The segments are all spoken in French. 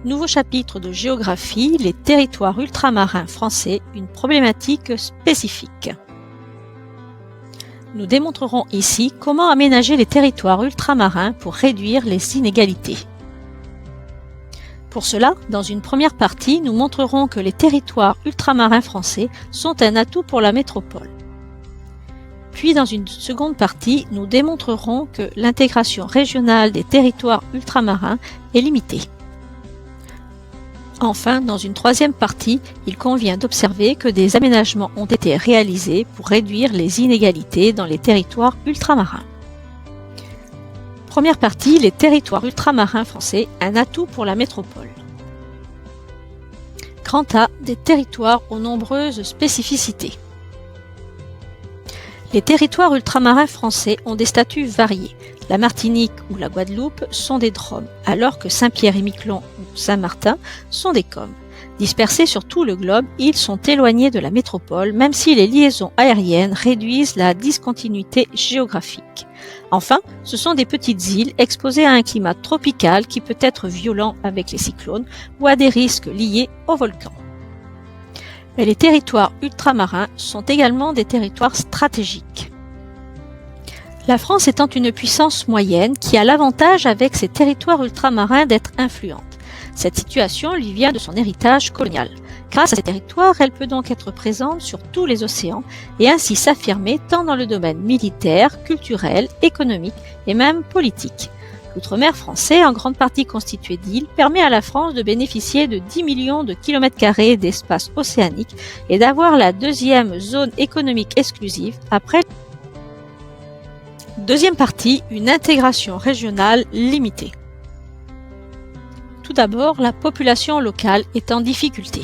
Nouveau chapitre de géographie, les territoires ultramarins français, une problématique spécifique. Nous démontrerons ici comment aménager les territoires ultramarins pour réduire les inégalités. Pour cela, dans une première partie, nous montrerons que les territoires ultramarins français sont un atout pour la métropole. Puis dans une seconde partie, nous démontrerons que l'intégration régionale des territoires ultramarins est limitée. Enfin, dans une troisième partie, il convient d'observer que des aménagements ont été réalisés pour réduire les inégalités dans les territoires ultramarins. Première partie, les territoires ultramarins français, un atout pour la métropole. Grand A, des territoires aux nombreuses spécificités. Les territoires ultramarins français ont des statuts variés. La Martinique ou la Guadeloupe sont des DROM, alors que Saint-Pierre-et-Miquelon ou Saint-Martin sont des COM. Dispersés sur tout le globe, ils sont éloignés de la métropole, même si les liaisons aériennes réduisent la discontinuité géographique. Enfin, ce sont des petites îles exposées à un climat tropical qui peut être violent avec les cyclones ou à des risques liés aux volcans. Mais les territoires ultramarins sont également des territoires stratégiques. La France étant une puissance moyenne qui a l'avantage avec ses territoires ultramarins d'être influente. Cette situation lui vient de son héritage colonial. Grâce à ces territoires, elle peut donc être présente sur tous les océans et ainsi s'affirmer tant dans le domaine militaire, culturel, économique et même politique. L'outre-mer français, en grande partie constitué d'îles, permet à la France de bénéficier de 10 millions de kilomètres carrés d'espace océanique et d'avoir la deuxième zone économique exclusive après. Deuxième partie, une intégration régionale limitée. Tout d'abord, la population locale est en difficulté.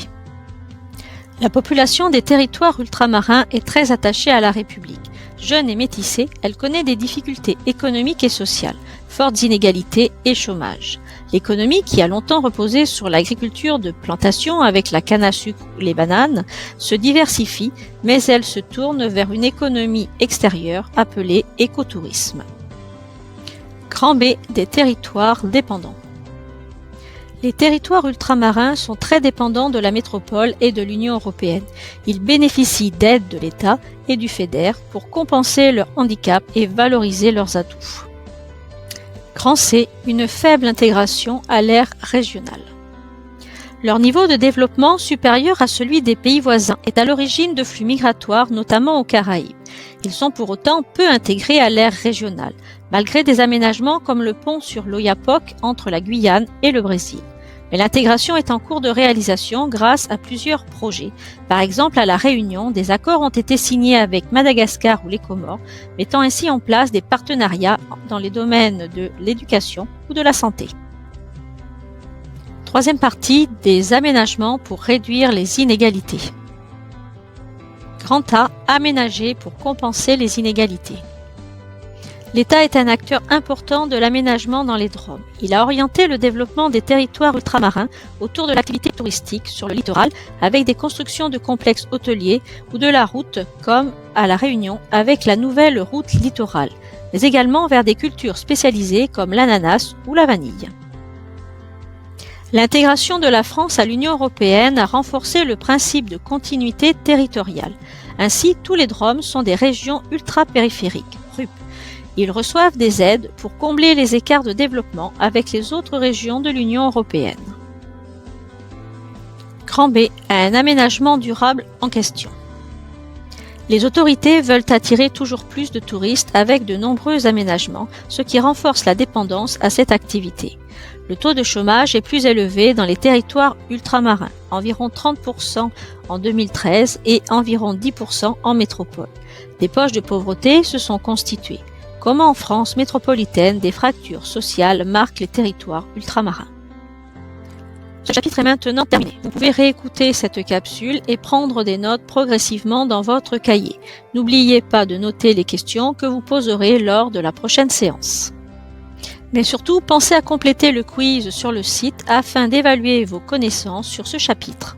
La population des territoires ultramarins est très attachée à la République. Jeune et métissée, elle connaît des difficultés économiques et sociales, fortes inégalités et chômage. L'économie, qui a longtemps reposé sur l'agriculture de plantation avec la canne à sucre ou les bananes, se diversifie, mais elle se tourne vers une économie extérieure appelée écotourisme. Grand B, des territoires dépendants. Les territoires ultramarins sont très dépendants de la métropole et de l'Union européenne. Ils bénéficient d'aides de l'État et du FEDER pour compenser leur handicap et valoriser leurs atouts. Grand C, une faible intégration à l'ère régionale. Leur niveau de développement supérieur à celui des pays voisins est à l'origine de flux migratoires, notamment aux Caraïbes. Ils sont pour autant peu intégrés à l'ère régionale, malgré des aménagements comme le pont sur l'Oyapock entre la Guyane et le Brésil. Mais l'intégration est en cours de réalisation grâce à plusieurs projets. Par exemple, à La Réunion, des accords ont été signés avec Madagascar ou les Comores, mettant ainsi en place des partenariats dans les domaines de l'éducation ou de la santé. Troisième partie, des aménagements pour réduire les inégalités. Grand A, aménager pour compenser les inégalités. L'État est un acteur important de l'aménagement dans les DROM. Il a orienté le développement des territoires ultramarins autour de l'activité touristique sur le littoral avec des constructions de complexes hôteliers ou de la route comme à La Réunion avec la nouvelle route littorale, mais également vers des cultures spécialisées comme l'ananas ou la vanille. L'intégration de la France à l'Union européenne a renforcé le principe de continuité territoriale. Ainsi, tous les DROM sont des régions ultra-périphériques, RUP. Ils reçoivent des aides pour combler les écarts de développement avec les autres régions de l'Union européenne. Grand B, un aménagement durable en question. Les autorités veulent attirer toujours plus de touristes avec de nombreux aménagements, ce qui renforce la dépendance à cette activité. Le taux de chômage est plus élevé dans les territoires ultramarins, environ 30% en 2013 et environ 10% en métropole. Des poches de pauvreté se sont constituées. Comment en France métropolitaine des fractures sociales marquent les territoires ultramarins. Ce chapitre est maintenant terminé. Vous pouvez réécouter cette capsule et prendre des notes progressivement dans votre cahier. N'oubliez pas de noter les questions que vous poserez lors de la prochaine séance. Mais surtout, pensez à compléter le quiz sur le site afin d'évaluer vos connaissances sur ce chapitre.